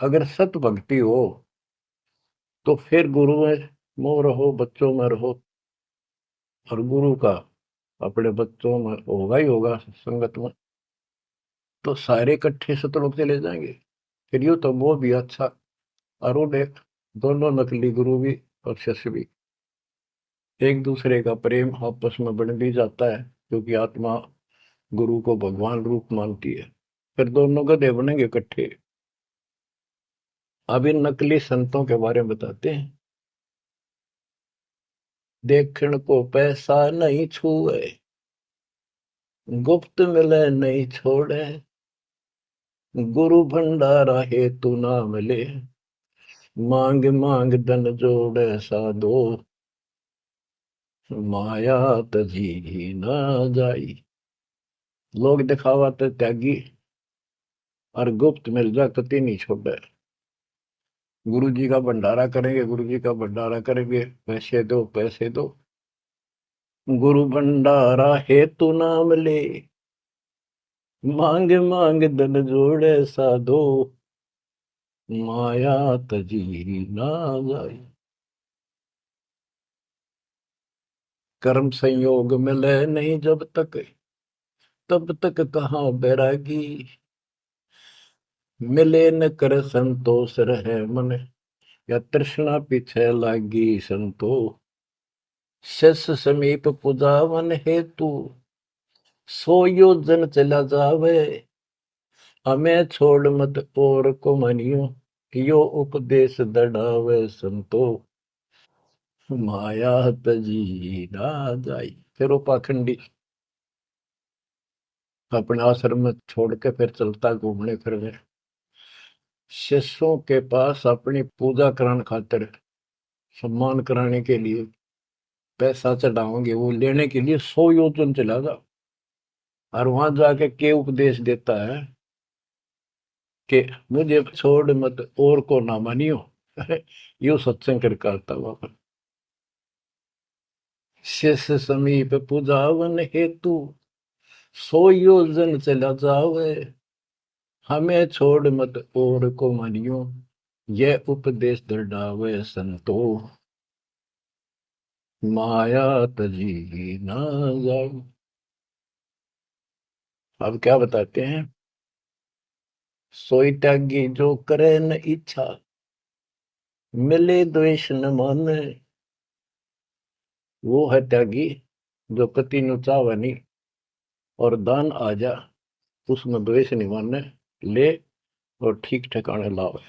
अगर सत भक्ति हो तो फिर गुरु में मोह रहो, बच्चों में रहो, और गुरु का अपने बच्चों में होगा ही होगा संगत में, तो सारे इकट्ठे सतलोक चले जाएंगे। फिर यूं तो वो भी अच्छा और वो देख, दोनों नकली गुरु भी और शिष्य भी एक दूसरे का प्रेम आपस में बढ़ भी जाता है, क्योंकि आत्मा गुरु को भगवान रूप मानती है। फिर दोनों गधे बनेंगे इकट्ठे। अब इन नकली संतों के बारे में बताते हैं। देखण को पैसा नहीं छुए, गुप्त मिले नहीं छोड़े, गुरु भंडारा है तू नाम ले, मांग मांग धन जोड़े साधो, माया तजी ना जाई। लोग दिखावा तो त्यागी, और गुप्त मिल जा कति नहीं छोड़े। गुरु जी का भंडारा करेंगे, गुरु जी का भंडारा करेंगे, पैसे दो पैसे दो, गुरु भंडारा है तू नाम ले, मांग मांग धन जोड़े साधो, माया तजी ना जाई। कर्म संयोग मिले नहीं जब तक, तब तक कहाँ बैरागी, मिले न कर संतोष रहे मन, या तृष्णा पीछे लागी संतो। शिष्य समीप पुजावन हेतु, सो योजन चला जावे, हमें छोड़ मत और को मनियो, यो उपदेश दढ़ावे संतो, माया तजी ना जाई। फिर वो पाखंडी अपने आश्रम में छोड़ के फिर चलता घूमने फिरने, शिष्यों के पास अपनी पूजा कराने खातिर, सम्मान कराने के लिए पैसा चढ़ाओगे, वो लेने के लिए 100 योजन चला जा। और वहां जाके के उपदेश देता है कि मुझे छोड़ मत और को ना मानियो। यो सत्संग कर करता वहां। शिष्य समीप पूजावन हेतु, 100 योजन चला जावे, हमें छोड़ मत और को मानियो, यह उपदेश दृढ़ावे संतो, माया तजी ना जाओ। अब क्या बताते हैं? सोई त्यागी जो करे न इच्छा, मिले द्वेष न माने, वो है त्यागी जो कति नु चावे नहीं, और दान आ जा उसमें द्वेष नहीं माने, ले और ठीक ठिकाने लावे।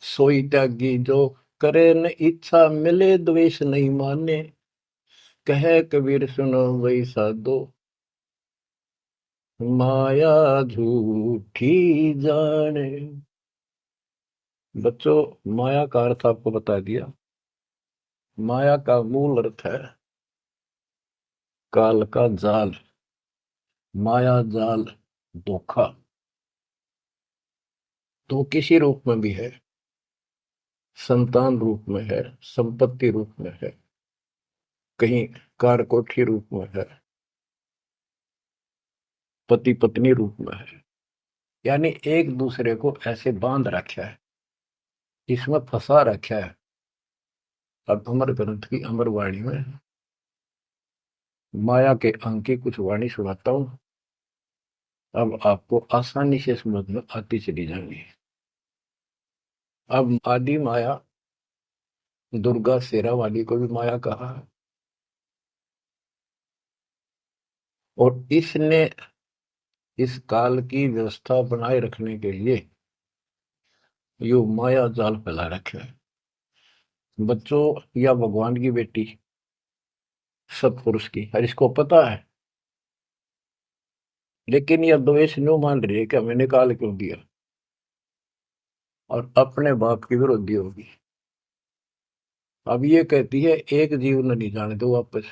सोई त्यागी जो करे न इच्छा, मिले द्वेष नहीं माने, कहे कबीर सुनो वही साधो, माया झूठी जाने। बच्चों, माया का अर्थ आपको बता दिया। माया का मूल अर्थ है काल का जाल, माया जाल, धोखा। तो किसी रूप में भी है, संतान रूप में है, संपत्ति रूप में है, कहीं कार कोठी रूप में है, पति पत्नी रूप में है। यानी एक दूसरे को ऐसे बांध रखा है, इसमें फंसा रखा है। अब अमर ग्रंथ की अमर वाणी में माया के अंग की कुछ वाणी सुनाता हूं। अब आपको आसानी से समझ में आती चली जाएंगी। अब आदि माया, दुर्गा शेरा वाली को भी माया कहा है, और इसने इस काल की व्यवस्था बनाए रखने के लिए यो माया जाल फैला रखा है। बच्चों, या भगवान की बेटी सतपुरुष की, और इसको पता है, लेकिन यह द्वेष न्यू मान रही है कि हमें निकाल क्यों दिया, और अपने बाप की विरोधी होगी। अब ये कहती है एक जीव न नहीं जाने दो वापस,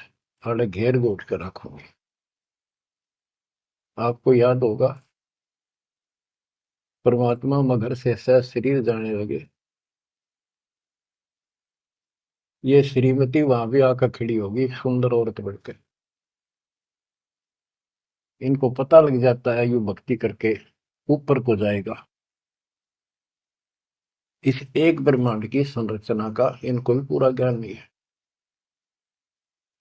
अरे घेर घोट कर रखोगे। आपको याद होगा, परमात्मा मगर से सह शरीर जाने लगे, ये श्रीमती वहां भी आकर खड़ी होगी सुंदर औरत बढ़कर। इनको पता लग जाता है यू भक्ति करके ऊपर को जाएगा, इस एक ब्रह्मांड की संरचना का इनको भी पूरा ज्ञान नहीं है।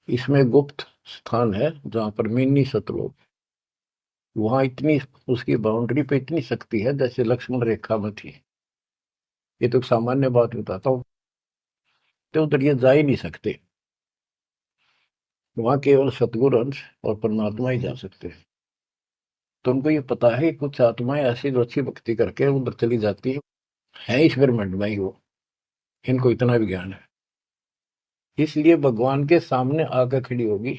इसमें गुप्त स्थान है जहां पर मिनी सतलोक, वहां इतनी उसकी बाउंड्री पे इतनी शक्ति है जैसे लक्ष्मण रेखा में थी। ये तो सामान्य बात बताता हूँ, तो उधर ये जा ही नहीं सकते। वहां केवल सतगुरु अंश और परमात्मा ही जा सकते हैं। तो उनको ये पता है कि कुछ आत्माएं ऐसी जो अच्छी भक्ति करके उधर चली जाती है इस ब्रह्मांड में ही वो, इनको इतना भी ज्ञान है। इसलिए भगवान के सामने आकर खड़ी होगी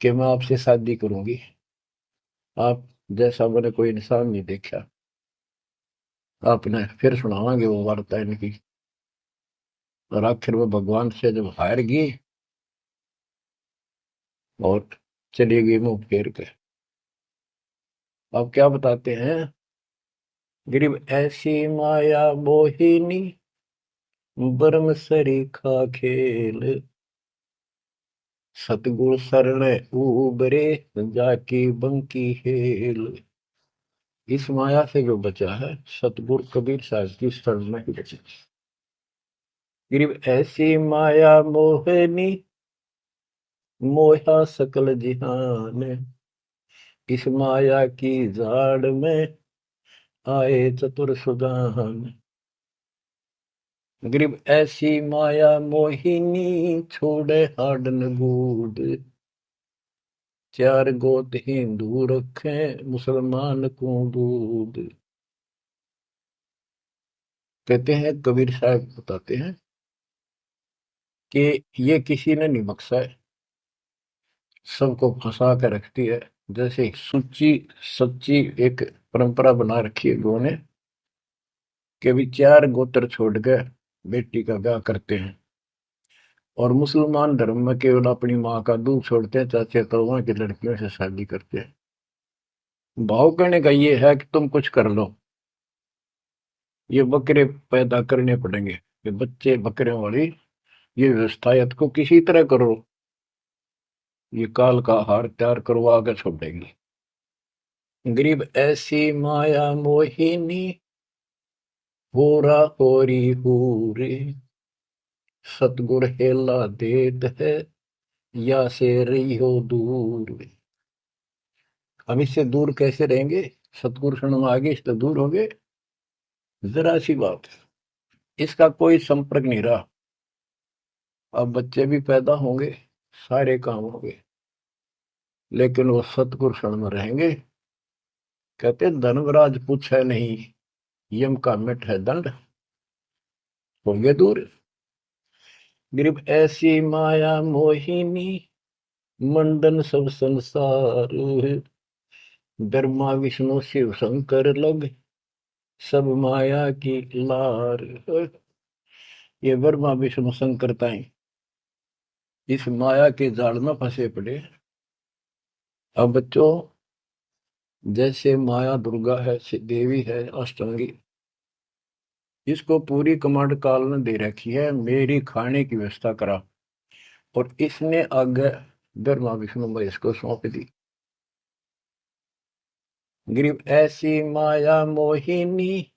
कि मैं आपसे शादी करूंगी, आप जैसा मैंने कोई इंसान नहीं देखा। आपने फिर सुनावांगे वो वार्ता इनकी। और आखिर में भगवान से जब हार गई और चली गई मुंह फेर के। अब क्या बताते हैं, गरीब ऐसी माया मोहिनी बरम सरीखा खेल, सतगुर शरण उबरे जाकी बंकी हेल। इस माया से जो बचा है सतगुरु कबीर साहब की शरण में ही बचा। गरीब ऐसी माया मोहनी मोहा सकल जिहान, इस माया की जाड़ में आए चतुर सुजान। गरीब ऐसी माया मोहिनी छोड़े हाडन गूढ़, चार गोत हिंदू रखे मुसलमान को दूध। कहते हैं कबीर साहब बताते हैं कि ये किसी ने नहीं बख्शा है, सबको फंसा कर रखती है। जैसे सच्ची सच्ची एक परंपरा बना रखी है लोगों ने कि भी चार गोत्र छोड़ कर बेटी का ब्याह करते हैं, और मुसलमान धर्म में केवल अपनी माँ का दूध छोड़ते हैं, चाचे ताऊओं की लड़कियों से शादी करते हैं। भाव कहने का ये है कि तुम कुछ कर लो, ये बकरे पैदा करने पड़ेंगे, ये बच्चे बकरे वाली ये व्यवस्था या तो किसी तरह करो, ये काल का हार तैयार करवा के छोड़ेंगे। गरीब ऐसी माया मोहिनी होरा होरी हूरे, सतगुर हेला देत है या से रही हो दूर। हम इससे दूर कैसे रहेंगे, सतगुरु शरण में आगे इससे दूर हो गए, जरा सी बात, इसका कोई संपर्क नहीं रहा। अब बच्चे भी पैदा होंगे, सारे काम होंगे, लेकिन वो सतगुरु शरण में रहेंगे। कहते धर्मराज पूछे नहीं, यम का मिट है दंड, होंगे दूर। गरीब ऐसी माया मोहिनी मंडन सब संसार, ब्रह्मा विष्णु शिव शंकर लग सब माया की लार। ये ब्रह्मा विष्णु शंकरताएं इस माया के जाल में फंसे पड़े। अब बच्चों, जैसे माया दुर्गा है, देवी है अष्टांगी, इसको पूरी कमांड काल ने दे रखी है, मेरी खाने की व्यवस्था करा, और इसने आगे ब्रह्मा विष्णु महेश को सौंप दी। गरीब ऐसी माया मोहिनी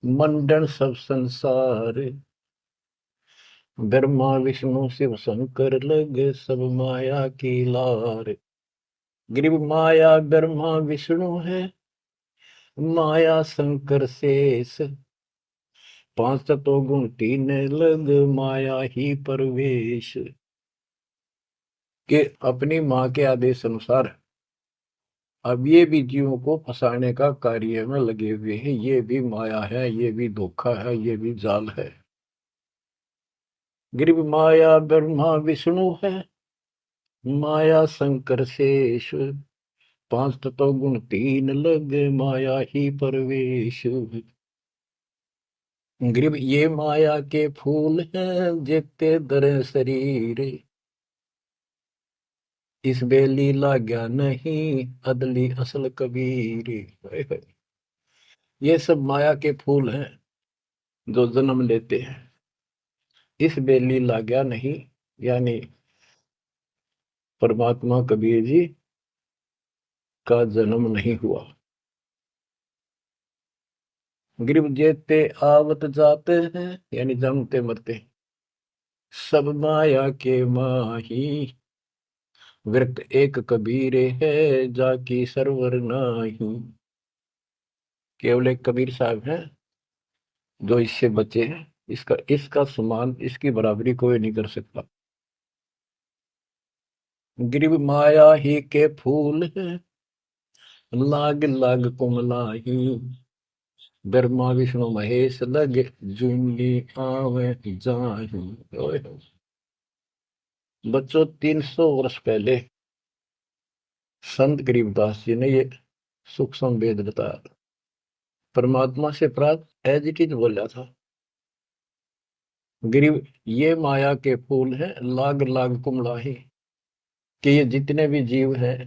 मंडन सब संसार, ब्रह्मा विष्णु शिव शंकर लगे सब माया की लार। गरीब माया ब्रह्मा विष्णु है माया शंकर शेष, पांच तत्व गुण तीन लग माया ही परवेश। के अपनी माँ के आदेश अनुसार अब ये भी जीवों को फंसाने का कार्य में लगे हुए हैं। ये भी माया है, ये भी धोखा है, ये भी जाल है। गरीब माया ब्रह्मा विष्णु है माया शंकर शेष, पांच तत्व गुण तीन लग माया ही परवेश। गरीब ये माया के फूल हैं जेते दर शरीर, इस बेली लाग्या नहीं अदली असल कबीर। ये सब माया के फूल हैं जो जन्म लेते हैं, इस बेली लाग्या नहीं, यानी परमात्मा कबीर जी का जन्म नहीं हुआ। गिरब जेते आवत जाते हैं, यानी जमते मरते, सब माया के माही, विरक्त एक कबीर है, जाकी सरवर नाही। केवल एक कबीर साहब हैं जो इससे बचे हैं, इसका इसका समान, इसकी बराबरी कोई नहीं कर सकता। गिरब माया ही के फूल है, लाग लाग कुमलाही, ब्रह्मा विष्णु महेश लग, जूंगी आवे जाही। ओए होए। बच्चों, 300 वर्ष पहले संत गरीबदास जी ने ये सूक्ष्म वेद बताया, परमात्मा से प्राप्त एज इट इज बोला था। गिरिव ये माया के फूल हैं, लाग लाग कुमलाही, कि ये जितने भी जीव हैं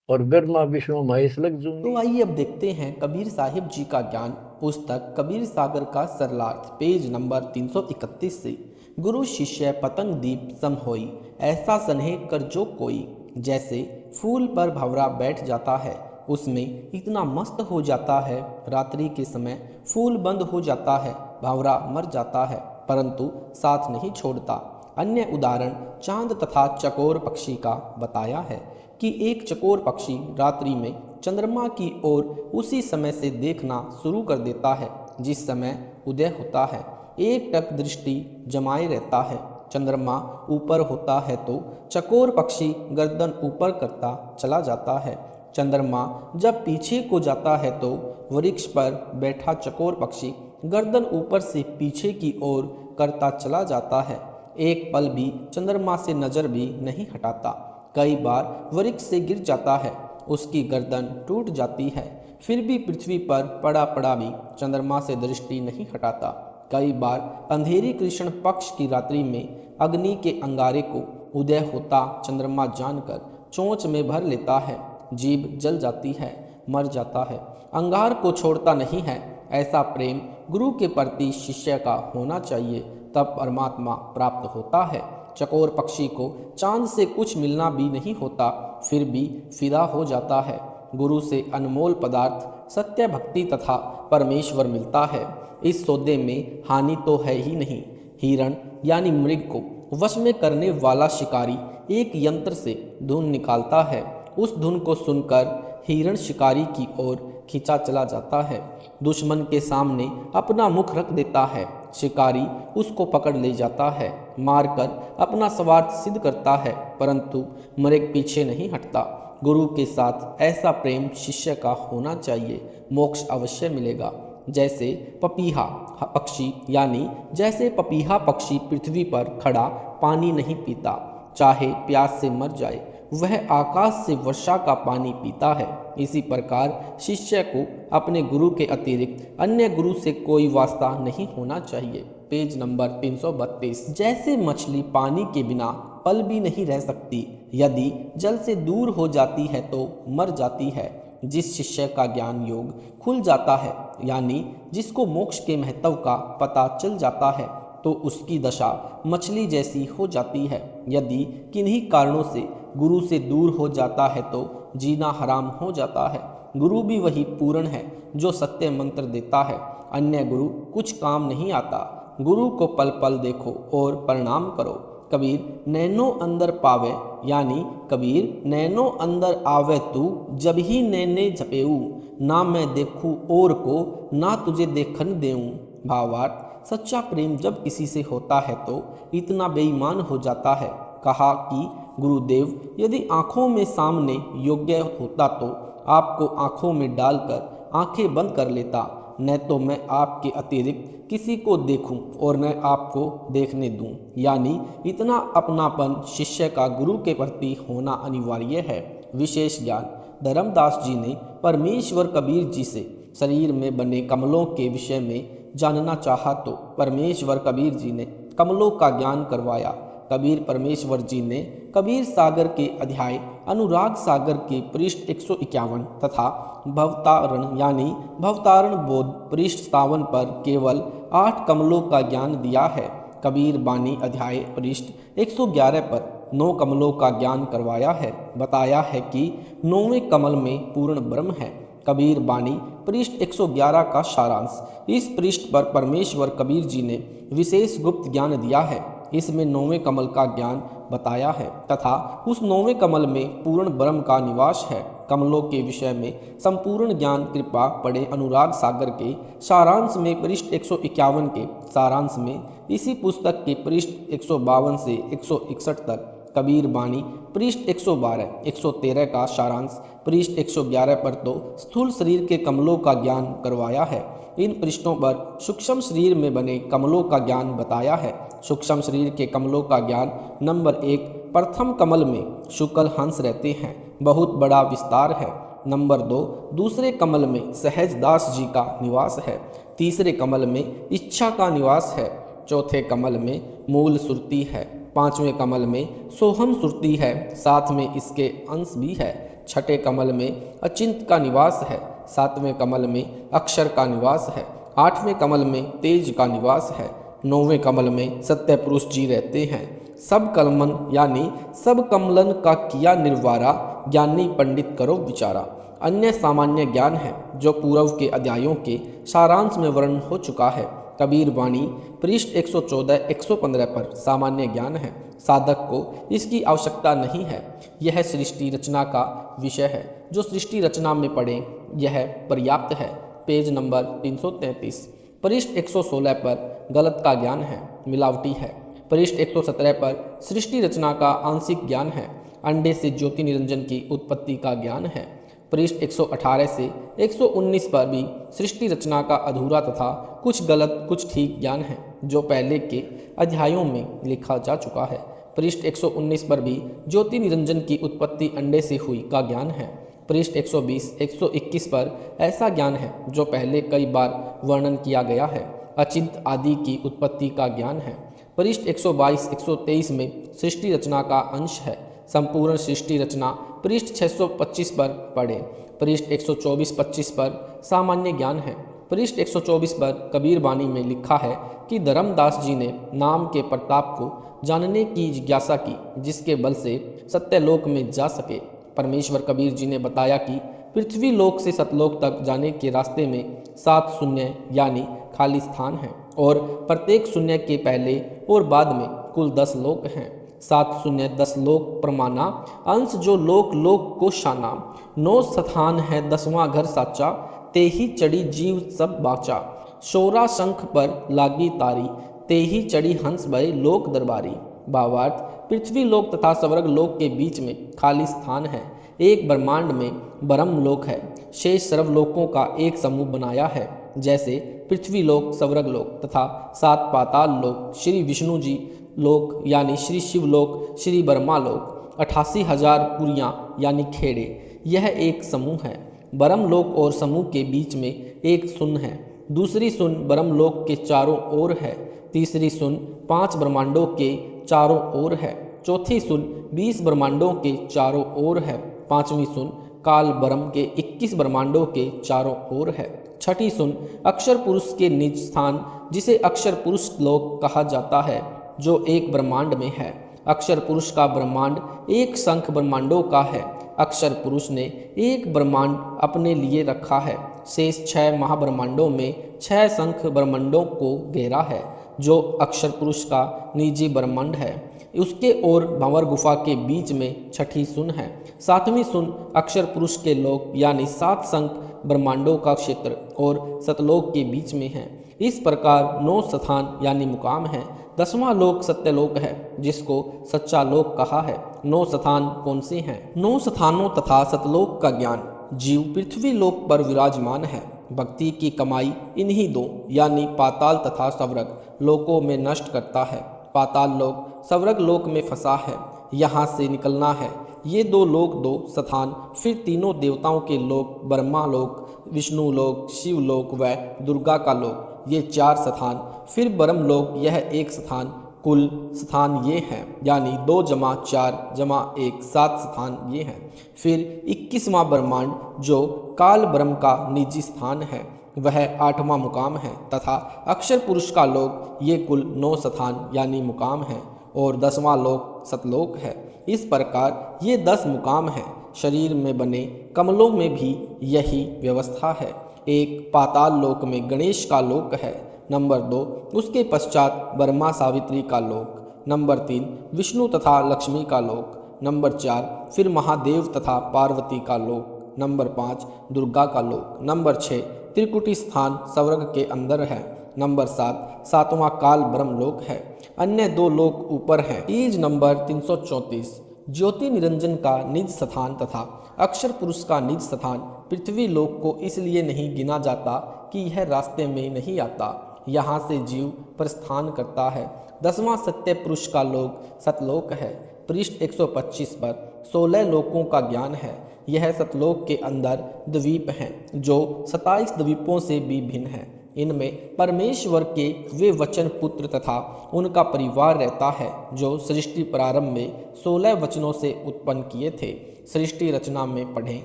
और ब्रह्मा विष्णु महेश लग तो जूंगी। आइए अब देखते हैं कबीर साहिब जी का ज्ञान, पुस्तक कबीर सागर का सरलार्थ, पेज नंबर 331 से। गुरु शिष्य पतंग दीप सम होई, ऐसा स्नेह कर जो कोई, जैसे फूल पर भंवरा बैठ जाता है, उसमें इतना मस्त हो जाता है, रात्रि के समय फूल बंद हो जाता है, भंवरा मर जाता है, परंतु साथ नहीं छोड़ता। अन्य उदाहरण चांद तथा चकोर पक्षी का बताया है कि एक चकोर पक्षी रात्रि में चंद्रमा की ओर उसी समय से देखना शुरू कर देता है जिस समय उदय होता है। एक टक दृष्टि जमाए रहता है। चंद्रमा ऊपर होता है तो चकोर पक्षी गर्दन ऊपर करता चला जाता है। चंद्रमा जब पीछे को जाता है तो वृक्ष पर बैठा चकोर पक्षी गर्दन ऊपर से पीछे की ओर करता चला जाता है। एक पल भी चंद्रमा से नजर भी नहीं हटाता। कई बार वृक्ष से गिर जाता है, उसकी गर्दन टूट जाती है, फिर भी पृथ्वी पर पड़ा पड़ा भी चंद्रमा से दृष्टि नहीं हटाता। कई बार अंधेरी कृष्ण पक्ष की रात्रि में अग्नि के अंगारे को उदय होता चंद्रमा जानकर चोंच में भर लेता है, जीभ जल जाती है, मर जाता है, अंगार को छोड़ता नहीं है। ऐसा प्रेम गुरु के प्रति शिष्य का होना चाहिए, तब परमात्मा प्राप्त होता है। चकोर पक्षी को चांद से कुछ मिलना भी नहीं होता, फिर भी फिदा हो जाता है। गुरु से अनमोल पदार्थ सत्य भक्ति तथा परमेश्वर मिलता है। इस सौदे में हानि तो है ही नहीं। हिरण यानी मृग को वश में करने वाला शिकारी एक यंत्र से धुन निकालता है। उस धुन को सुनकर हिरण शिकारी की ओर खींचा चला जाता है। दुश्मन के सामने अपना मुख रख देता है, शिकारी उसको पकड़ ले जाता है, मारकर अपना स्वार्थ सिद्ध करता है, परंतु मृग पीछे नहीं हटता। गुरु के साथ ऐसा प्रेम शिष्य का होना चाहिए, मोक्ष अवश्य मिलेगा। जैसे पपीहा पक्षी यानी जैसे पपीहा पक्षी पृथ्वी पर खड़ा पानी नहीं पीता, चाहे प्यास से मर जाए, वह आकाश से वर्षा का पानी पीता है। इसी प्रकार शिष्य को अपने गुरु के अतिरिक्त अन्य गुरु से कोई वास्ता नहीं होना चाहिए। Page number 332। जैसे मछली पानी के बिना पल भी नहीं रह सकती, यदि जल से दूर हो जाती है तो मर जाती है। जिस शिष्य का ज्ञान योग खुल जाता है, यानी जिसको मोक्ष के महत्व का पता चल जाता है, तो उसकी दशा मछली जैसी हो जाती है। यदि किन्हीं कारणों से गुरु से दूर हो जाता है तो जीना हराम हो जाता है। गुरु भी वही पूर्ण है जो सत्य मंत्र देता है, अन्य गुरु कुछ काम नहीं आता। गुरु को पल पल देखो और प्रणाम करो। कबीर नैनो अंदर पावे, यानी कबीर नैनो अंदर आवे तू, जब ही नैने झपेऊ, ना मैं देखूं और को, ना तुझे देखन देऊं। भावार्थ, सच्चा प्रेम जब किसी से होता है तो इतना बेईमान हो जाता है। कहा कि गुरुदेव यदि आंखों में सामने योग्य होता तो आपको आंखों में डालकर आंखें बंद कर लेता, न तो मैं आपके अतिरिक्त किसी को देखूं और न आपको देखने दूं। यानी इतना अपनापन शिष्य का गुरु के प्रति होना अनिवार्य है। विशेष ज्ञान धर्मदास जी ने परमेश्वर कबीर जी से शरीर में बने कमलों के विषय में जानना चाहा तो परमेश्वर कबीर जी ने कमलों का ज्ञान करवाया। कबीर परमेश्वर जी ने कबीर सागर के अध्याय अनुराग सागर के पृष्ठ 151 तथा भवतारण यानी भवतारण बोध पृष्ठ 57 पर केवल 8 कमलों का ज्ञान दिया है। कबीर बानी अध्याय पृष्ठ 111 पर 9 कमलों का ज्ञान करवाया है। बताया है कि 9वें कमल में पूर्ण ब्रह्म है। कबीर बानी पृष्ठ 111 का सारांश। इस पृष्ठ पर परमेश्वर कबीर जी ने विशेष गुप्त ज्ञान दिया है। इसमें 9वें कमल का ज्ञान बताया है तथा उस 9वें कमल में पूर्ण ब्रह्म का निवास है। कमलों के विषय में संपूर्ण ज्ञान कृपा पढ़े अनुराग सागर के सारांश में पृष्ठ 151 के सारांश में, इसी पुस्तक के पृष्ठ 152 से 161 तक कबीर बानी पृष्ठ 112 113 का सारांश, पृष्ठ 111 पर तो स्थूल शरीर के कमलों का ज्ञान करवाया है। इन पृष्ठों पर सूक्ष्म शरीर में बने कमलों का ज्ञान बताया है। सूक्ष्म शरीर के कमलों का ज्ञान नंबर 1, प्रथम कमल में शुक्ल हंस रहते हैं, बहुत बड़ा विस्तार है। नंबर 2, दूसरे कमल में सहज दास जी का निवास है। तीसरे कमल में इच्छा का निवास है। चौथे कमल में मूल सुरती है। पांचवें कमल में सोहम सुरती है, साथ में इसके अंश भी है। छठे कमल में अचिंत का निवास है। सातवें कमल में अक्षर का निवास है। आठवें कमल में तेज का निवास है। नौवें कमल में सत्य पुरुष जी रहते हैं। सब कलमन यानी सब कमलन का किया निर्वारा, ज्ञानी पंडित करो विचारा। अन्य सामान्य ज्ञान है जो पूर्व के अध्यायों के सारांश में वर्णन हो चुका है। कबीर वाणी पृष्ठ 114 115 पर सामान्य ज्ञान है। साधक को इसकी आवश्यकता नहीं है। यह सृष्टि रचना का विषय है। जो सृष्टि रचना में पढ़े यह पर्याप्त है। Page number 333। पृष्ठ 116 पर गलत का ज्ञान है, मिलावटी है। पृष्ठ 117 पर सृष्टि रचना का आंशिक ज्ञान है। अंडे से ज्योति निरंजन की उत्पत्ति का ज्ञान है। पृष्ठ 118 से 119 पर भी सृष्टि रचना का अधूरा तथा कुछ गलत कुछ ठीक ज्ञान है जो पहले के अध्यायों में लिखा जा चुका है। पृष्ठ 119 पर भी ज्योति निरंजन की उत्पत्ति अंडे से हुई का ज्ञान है। पृष्ठ 120 121 पर ऐसा ज्ञान है जो पहले कई बार वर्णन किया गया है। अचिंत आदि की उत्पत्ति का ज्ञान है। पृष्ठ 122 123 में सृष्टि रचना का अंश है। संपूर्ण सृष्टि रचना पृष्ठ 625 पर पढ़ें। पृष्ठ 124-25 पर सामान्य ज्ञान है। पृष्ठ 124 पर कबीर बानी में लिखा है कि धर्मदास जी ने नाम के प्रताप को जानने की जिज्ञासा की, जिसके बल से सत्यलोक में जा सके। परमेश्वर कबीर जी ने बताया कि पृथ्वी लोक से सतलोक तक जाने के रास्ते में 7 शून्य यानी खाली स्थान है और प्रत्येक शून्य के पहले और बाद में कुल 10 लोक हैं। 7 शून्य 10 लोक प्रमाणा, अंश जो लोक लोक को शाना। 9 स्थान है 10वां घर साचा, ते ही चढ़ी जीव सब बाचा। शोरा शंख पर लागी तारी, ते ही चढ़ी हंस भय लोक दरबारी। भावार्थ, पृथ्वी लोक तथा स्वर्ग लोक के बीच में खाली स्थान है। एक ब्रह्मांड में ब्रह्म लोक है। शेष सर्वलोकों का एक समूह बनाया है, जैसे पृथ्वी लोक, स्वर्ग लोक तथा 7 पाताल लोक, श्री विष्णु जी लोक यानी श्री शिव लोक, श्री ब्रह्मा लोक, 88,000 पुरियाँ यानी खेड़े, यह एक समूह है। ब्रह्म लोक और समूह के बीच में एक सुन है। दूसरी सुन ब्रह्म लोक के चारों ओर है। तीसरी सुन 5 ब्रह्मांडों के चारों ओर है। चौथी सुन 20 ब्रह्मांडों के चारों ओर है। पांचवी सुन काल ब्रह्म के 21 ब्रह्मांडों के चारों ओर है। छठी सुन अक्षर पुरुष के निज स्थान, जिसे अक्षर पुरुष लोक कहा जाता है, जो एक ब्रह्मांड में है। अक्षर पुरुष का ब्रह्मांड एक संख्य ब्रह्मांडों का है। अक्षर पुरुष ने एक ब्रह्मांड अपने लिए रखा है। शेष 6 महाब्रह्मांडों में 6 संख्य ब्रह्मांडों को घेरा है, जो अक्षर पुरुष का निजी ब्रह्मांड है। उसके और भंवर गुफा के बीच में छठी सुन है। 7वीं सुन अक्षर पुरुष के लोक यानी 7 संख्य ब्रह्मांडों का क्षेत्र और सतलोक के बीच में है। इस प्रकार 9 स्थान यानी मुकाम है। 10वां लोक सत्यलोक है, जिसको सच्चा लोक कहा है। 9 स्थान कौन से हैं? 9 स्थानों तथा सतलोक का ज्ञान। जीव पृथ्वी लोक पर विराजमान है। भक्ति की कमाई इन्हीं 2 यानी पाताल तथा स्वर्ग लोकों में नष्ट करता है। पाताल लोक स्वर्ग लोक में फंसा है, यहाँ से निकलना है। ये 2 लोक 2 स्थान, फिर तीनों देवताओं के लोक, ब्रह्मा लोक, विष्णु लोक, शिव लोक व दुर्गा का लोक, ये 4 स्थान, फिर ब्रह्म लोक, यह 1 स्थान। कुल स्थान ये हैं, यानी 2 + 4 + 1 7 स्थान ये हैं। फिर 21वां ब्रह्मांड जो काल ब्रह्म का निजी स्थान है, वह 8वां मुकाम है तथा अक्षर पुरुष का लोक, ये कुल 9 स्थान यानी मुकाम है और 10वां लोक सतलोक है। इस प्रकार ये 10 मुकाम हैं। शरीर में बने कमलों में भी यही व्यवस्था है। एक पाताल लोक में गणेश का लोक है। नंबर 2, उसके पश्चात ब्रह्मा सावित्री का लोक। नंबर 3, विष्णु तथा लक्ष्मी का लोक। नंबर 4, फिर महादेव तथा पार्वती का लोक। नंबर 5, दुर्गा का लोक। नंबर 6, त्रिकुटी स्थान स्वर्ग के अंदर है। नंबर 7, सातवां काल ब्रह्म लोक है। अन्य 2 लोक ऊपर हैं। पेज नंबर 334, ज्योति निरंजन का निज स्थान तथा अक्षर पुरुष का निज स्थान पृथ्वी लोक को इसलिए नहीं गिना जाता कि यह रास्ते में नहीं आता, यहाँ से जीव प्रस्थान करता है। 10वां सत्य पुरुष का लोक सतलोक है। पृष्ठ 125 पर 16 लोकों का ज्ञान है। यह सतलोक के अंदर द्वीप हैं जो 27 द्वीपों से भी भिन्न हैं। इनमें परमेश्वर के वे वचन पुत्र तथा उनका परिवार रहता है जो सृष्टि प्रारंभ में 16 वचनों से उत्पन्न किए थे। सृष्टि रचना में पढ़ें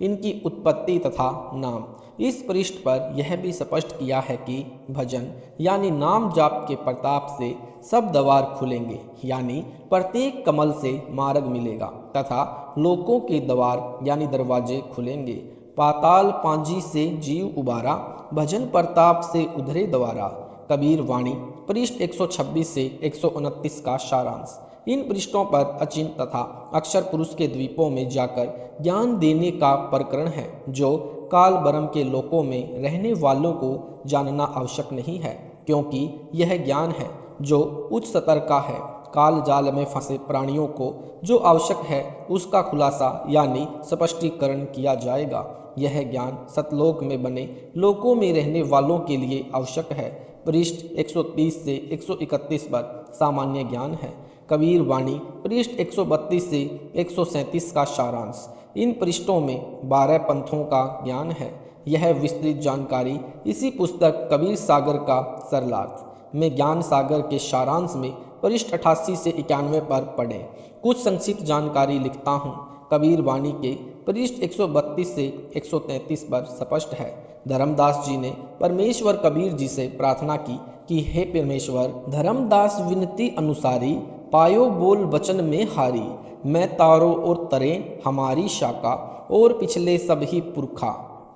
इनकी उत्पत्ति तथा नाम। इस पृष्ठ पर यह भी स्पष्ट किया है कि भजन यानी नाम जाप के प्रताप से सब द्वार खुलेंगे, यानी प्रत्येक कमल से मार्ग मिलेगा तथा लोकों के द्वार यानी दरवाजे खुलेंगे। पाताल पांजी से जीव उबारा, भजन प्रताप से उधरे द्वारा। कबीर वाणी पृष्ठ 126 से 129 का सारांश। इन पृष्ठों पर अचिंत तथा अक्षर पुरुष के द्वीपों में जाकर ज्ञान देने का प्रकरण है जो काल ब्रह्म के लोकों में रहने वालों को जानना आवश्यक नहीं है, क्योंकि यह ज्ञान है जो उच्च स्तर का है। काल जाल में फंसे प्राणियों को जो आवश्यक है उसका खुलासा यानी स्पष्टीकरण किया जाएगा। यह ज्ञान सतलोक में बने लोकों में रहने वालों के लिए आवश्यक है। पृष्ठ 130 से 131 पर सामान्य ज्ञान है। कबीर वाणी पृष्ठ 132 से 137 का सारांश। इन पृष्ठों में 12 पंथों का ज्ञान है। यह विस्तृत जानकारी इसी पुस्तक कबीर सागर का सरलार्थ में ज्ञान सागर के सारांश में पृष्ठ 88 से 91 पर पढ़ें। कुछ संक्षिप्त जानकारी लिखता हूँ। कबीर वाणी के पृष्ठ 132 से 133 पर स्पष्ट है। धर्मदास जी ने परमेश्वर कबीर जी से प्रार्थना की कि हे परमेश्वर, धर्मदास विनती अनुसारी, पायो बोल वचन में हारी, मैं तारो और तरे हमारी शाखा, और पिछले सभी पुरखा।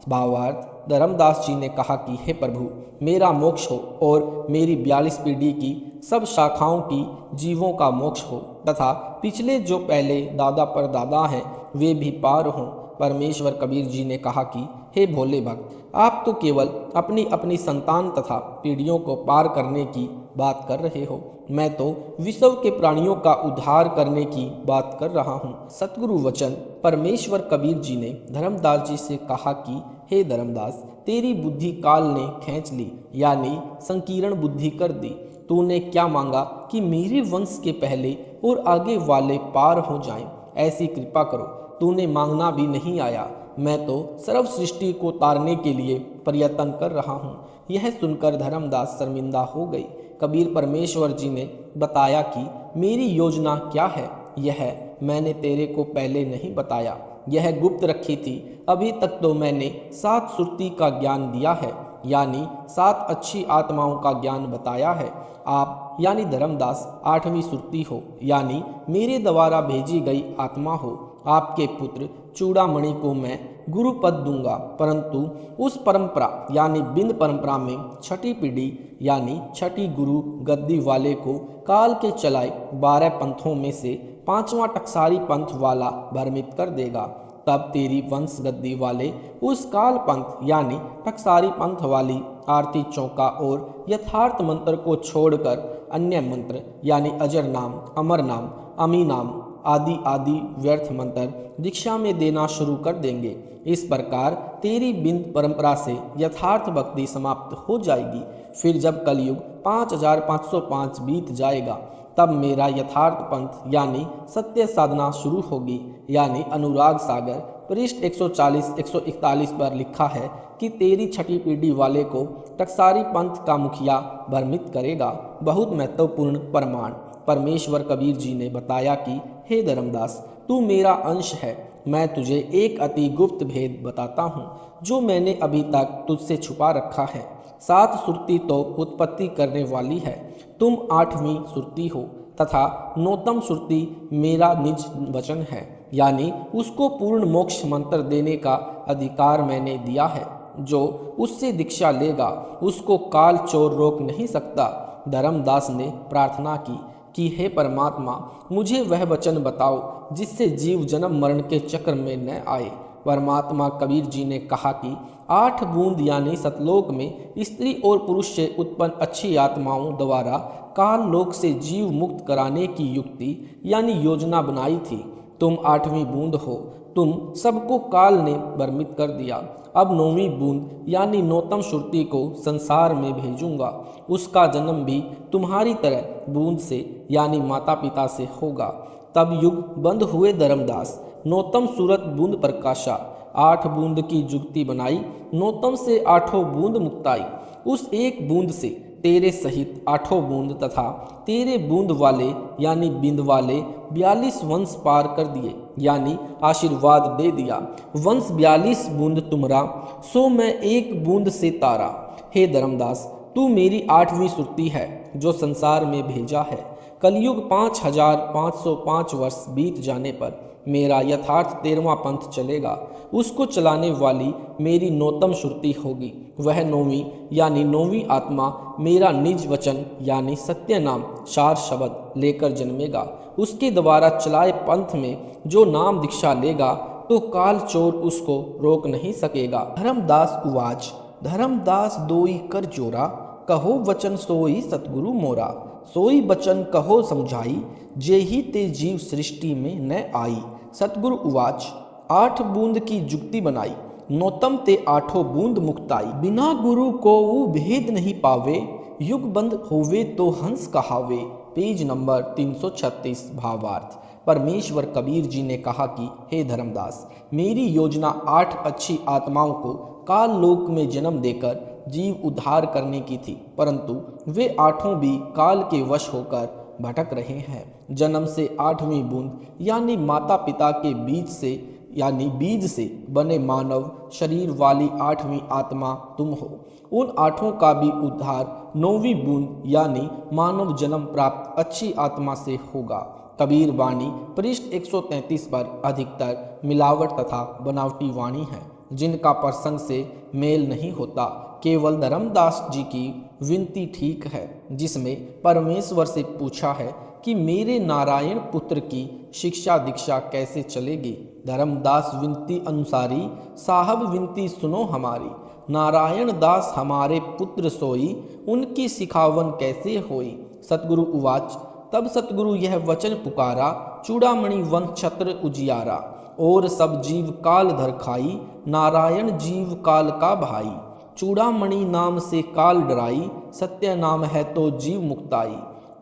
भावार्थ, धर्मदास जी ने कहा कि हे प्रभु, मेरा मोक्ष हो और मेरी 42 पीढ़ी की सब शाखाओं की जीवों का मोक्ष हो तथा पिछले जो पहले दादा पर दादा हैं वे भी पार हों। परमेश्वर कबीर जी ने कहा कि हे भोले भक्त, आप तो केवल अपनी अपनी संतान तथा पीढ़ियों को पार करने की बात कर रहे हो, मैं तो विश्व के प्राणियों का उद्धार करने की बात कर रहा हूँ। सतगुरु वचन परमेश्वर कबीर जी ने धर्मदास जी से कहा कि हे धर्मदास, तेरी बुद्धि काल ने खींच ली, यानी संकीर्ण बुद्धि कर दी। तूने क्या मांगा कि मेरे वंश के पहले और आगे वाले पार हो जाएं, ऐसी कृपा करो। तूने मांगना भी नहीं आया, मैं तो सर्व सृष्टि को तारने के लिए प्रयत्न कर रहा हूँ। यह सुनकर धर्मदास शर्मिंदा हो गई। कबीर परमेश्वर जी ने बताया कि मेरी योजना क्या है, यह मैंने तेरे को पहले नहीं बताया, यह गुप्त रखी थी। अभी तक तो मैंने 7 सुरती का ज्ञान दिया है, यानी 7 अच्छी आत्माओं का ज्ञान बताया है। आप यानी धर्मदास 8वीं सुरती हो, यानी मेरे द्वारा भेजी गई आत्मा हो। आपके पुत्र चूड़ामणि को मैं गुरु पद दूंगा, परंतु उस परंपरा यानी बिंद परंपरा में 6ठी पीढ़ी यानी 6ठी गुरु गद्दी वाले को काल के चलाए 12 पंथों में से 5वां टकसारी पंथ वाला भ्रमित कर देगा। तब तेरी वंश गद्दी वाले उस काल पंथ यानी टकसारी पंथ वाली आरती चौका और यथार्थ मंत्र को छोड़कर अन्य मंत्र यानी अजर नाम, अमर नाम, अमी नाम आदि आदि व्यर्थ मंत्र दीक्षा में देना शुरू कर देंगे। इस प्रकार तेरी बिंद परंपरा से यथार्थ भक्ति समाप्त हो जाएगी। फिर जब कलयुग 5505 बीत जाएगा, तब मेरा यथार्थ पंथ यानी सत्य साधना शुरू होगी। यानी अनुराग सागर पृष्ठ 140-141 पर लिखा है कि तेरी 6ठी पीढ़ी वाले को टकसारी पंथ का मुखिया भ्रमित करेगा। बहुत महत्वपूर्ण प्रमाण परमेश्वर कबीर जी ने बताया कि हे धर्मदास, तू मेरा अंश है। मैं तुझे एक अति गुप्त भेद बताता हूँ जो मैंने अभी तक तुझसे छुपा रखा है। 7 सुरती तो उत्पत्ति करने वाली है, तुम 8वीं सुरती हो तथा 9तम सुरती मेरा निज वचन है। यानी उसको पूर्ण मोक्ष मंत्र देने का अधिकार मैंने दिया है। जो उससे दीक्षा लेगा उसको काल चोर रोक नहीं सकता। धर्मदास ने प्रार्थना की कि हे परमात्मा, मुझे वह वचन बताओ जिससे जीव जन्म मरण के चक्र में न आए। परमात्मा कबीर जी ने कहा कि 8 बूंद यानी सतलोक में स्त्री और पुरुष से उत्पन्न अच्छी आत्माओं द्वारा काल लोक से जीव मुक्त कराने की युक्ति यानी योजना बनाई थी। तुम 8वीं बूंद हो, तुम सबको काल ने भ्रमित कर दिया। अब 9वीं बूंद यानी नौतम श्रुति को संसार में भेजूंगा। उसका जन्म भी तुम्हारी तरह बूंद से यानी माता पिता से होगा। तब युग बंद हुए धर्मदास, नौतम सूरत बूंद प्रकाशा। 8 बूंद की जुगती बनाई, नौतम से 8 बूंद मुक्ताई। उस एक बूंद से तेरे सहित 8 बूंद तथा तेरे बूंद वाले यानी बिंद वाले 42 वंश पार कर दिए यानी आशीर्वाद दे दिया। वंश 42 बूंद तुमरा, सो मैं एक बूंद से तारा। हे धर्मदास, तू मेरी 8वीं सुरती है जो संसार में भेजा है। कलयुग 5505 वर्ष बीत जाने पर मेरा यथार्थ 13वां पंथ चलेगा। उसको चलाने वाली मेरी नौतम श्रुति होगी। वह 9वीं यानी 9वीं आत्मा मेरा निज वचन यानी सत्य नाम सार शब्द लेकर जन्मेगा। उसके द्वारा चलाए पंथ में जो नाम दीक्षा लेगा तो काल चोर उसको रोक नहीं सकेगा। धर्मदास उवाच, धर्मदास दोई कर जोरा, कहो वचन सोई सतगुरु मोरा। सोई बचन कहो समझाई, जेहि ते जीव सृष्टि में न आई। सतगुरु उवाच, 8 बूंद की जुक्ति बनाई, नौतम ते 8 बूंद मुक्ताई। बिना गुरु को वो भेद नहीं पावे, युग बंद होवे तो हंस कहावे। पेज नंबर 336 भावार्थ। परमेश्वर कबीर जी ने कहा कि हे धर्मदास, मेरी योजना 8 अच्छी आत्माओं को काल लोक में जन्म देकर जीव उद्धार करने की थी, परंतु वे 8 भी काल के वश होकर भटक रहे हैं। जन्म से 8वीं बूंद यानी माता पिता के बीज से बने मानव शरीर वाली 8वीं आत्मा तुम हो। उन 8 का भी उद्धार 9वीं बूंद यानी मानव जन्म प्राप्त अच्छी आत्मा से होगा। कबीर वाणी पृष्ठ 133 पर अधिकतर मिलावट तथा बनावटी वाणी है जिनका प्रसंग से मेल नहीं होता। केवल धर्मदास जी की विनती ठीक है जिसमें परमेश्वर से पूछा है कि मेरे नारायण पुत्र की शिक्षा दीक्षा कैसे चलेगी। धर्मदास विनती अनुसारी, साहब विनती सुनो हमारी। नारायण दास हमारे पुत्र सोई, उनकी सिखावन कैसे होई। सतगुरु उवाच, तब सतगुरु यह वचन पुकारा, चूड़ामणि वन छत्र उजियारा। और सब जीव काल धर खाई, नारायण जीव काल का भाई। चूड़ामणि नाम से काल डराई, सत्य नाम है तो जीव मुक्ताई।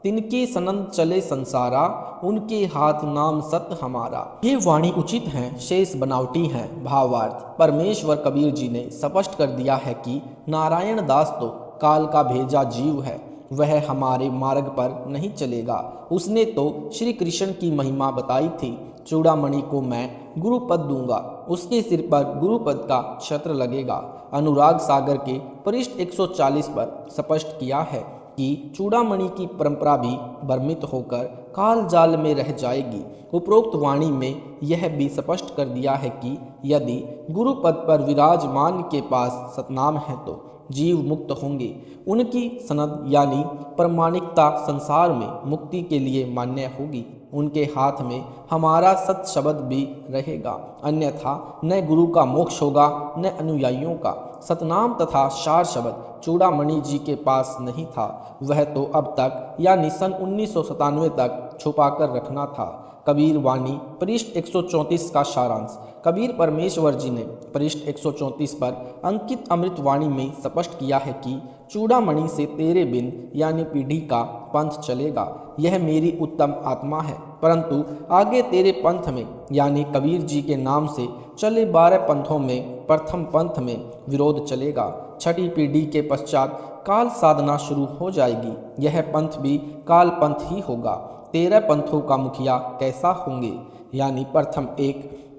तिनके सनंद चले संसारा, उनके हाथ नाम सत हमारा। ये वाणी उचित हैं, शेष बनावटी हैं। भावार्थ, परमेश्वर कबीर जी ने स्पष्ट कर दिया है कि नारायण दास तो काल का भेजा जीव है, वह हमारे मार्ग पर नहीं चलेगा। उसने तो श्री कृष्ण की महिमा बताई थी। चूड़ामणि को मैं गुरुपद दूंगा, उसके सिर पर गुरुपद का छत्र लगेगा। अनुराग सागर के पृष्ठ 140 पर स्पष्ट किया है कि चूड़ामणि की परंपरा भी भ्रमित होकर काल जाल में रह जाएगी। उपरोक्त वाणी में यह भी स्पष्ट कर दिया है कि यदि गुरुपद पर विराजमान के पास सतनाम है तो जीव मुक्त होंगे। उनकी सनद यानी प्रमाणिकता संसार में मुक्ति के लिए मान्य होगी। उनके हाथ में हमारा सत शब्द भी रहेगा, अन्यथा न गुरु का मोक्ष होगा न अनुयायियों का। सतनाम तथा सार शब्द चूड़ामणि जी के पास नहीं था, वह तो अब तक यानी सन 1997 तक छुपा कर रखना था। कबीर वाणी पृष्ठ 134 का सारांश। कबीर परमेश्वर जी ने पृष्ठ 134 पर अंकित अमृत वाणी में स्पष्ट किया है कि चूड़ामणि से तेरे बिन यानी पीढ़ी का पंथ चलेगा। यह मेरी उत्तम आत्मा है, परंतु आगे तेरे पंथ में यानी कबीर जी के नाम से चले 12 पंथों में प्रथम पंथ में विरोध चलेगा। 6ठी पीढ़ी के पश्चात काल साधना शुरू हो जाएगी। यह पंथ भी काल पंथ ही होगा। 13 पंथों का मुखिया कैसा होंगे यानी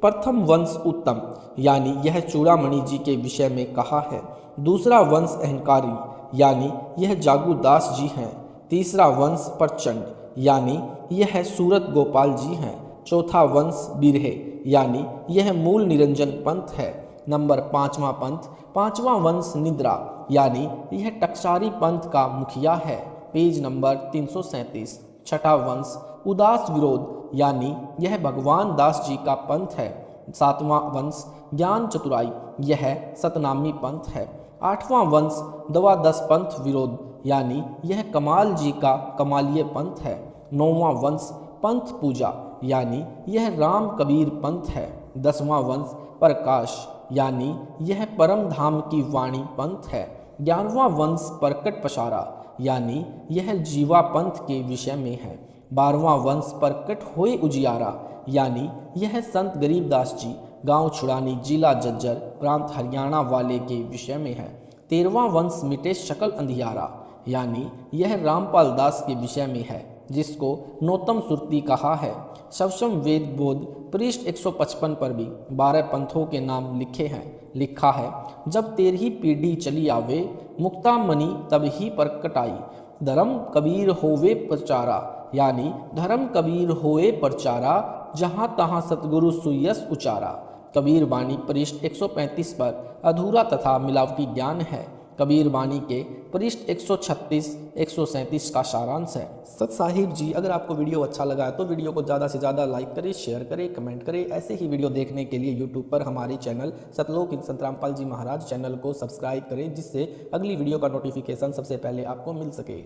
प्रथम वंश उत्तम यानी यह चूड़ामणि जी के विषय में कहा है। दूसरा वंश अहंकारी यानी यह जागूदास जी हैं। तीसरा वंश प्रचंड यानी यह सूरत गोपाल जी हैं। चौथा वंश बिरहे यानी यह मूल निरंजन पंथ है। नंबर 5वां पंथ 5वां वंश निद्रा यानी यह टकसारी पंथ का मुखिया है। Page number 337। छठा वंश उदास विरोध यानी यह भगवान दास जी का पंथ है। 7वां वंश ज्ञान चतुराई यह सतनामी पंथ है। 8वां वंश द्वादश पंथ विरोध यानी यह कमाल जी का कमालिय पंथ है। 9वां वंश पंथ पूजा यानी यह राम कबीर पंथ है। 10वां वंश प्रकाश यानी यह परम धाम की वाणी पंथ है। 11वां वंश प्रकट पशारा यानी यह जीवा पंथ के विषय में है। 12वां वंश प्रकट होए उजियारा यानी यह संत गरीबदास जी गांव छुड़ानी जिला जज्जर प्रांत हरियाणा वाले के विषय में है। 13वां वंश मिटे शकल अंधियारा यानी यह रामपाल दास के विषय में है, जिसको नौतम सुरती कहा है। शवसम वेद बोध पृष्ठ 155 पर भी 12 पंथों के नाम लिखे हैं। लिखा है, जब 13ही पीढ़ी चली आवे मुक्ता मणि तब ही प्रकट आई। धर्म कबीर होवे प्रचारा यानी धर्म कबीर होए प्रचारा जहाँ तहाँ सतगुरु सुयस उचारा। कबीर बानी पृष्ठ 135 पर अधूरा तथा मिलावटी ज्ञान है। कबीर बानी के पृष्ठ 136 137 का सारांश है। सत साहिब जी, अगर आपको वीडियो अच्छा लगा है तो वीडियो को ज़्यादा से ज़्यादा लाइक करें, शेयर करें, कमेंट करें। ऐसे ही वीडियो देखने के लिए यूट्यूब पर हमारे चैनल सतलोक संत रामपाल जी महाराज चैनल को सब्सक्राइब करें, जिससे अगली वीडियो का नोटिफिकेशन सबसे पहले आपको मिल सके।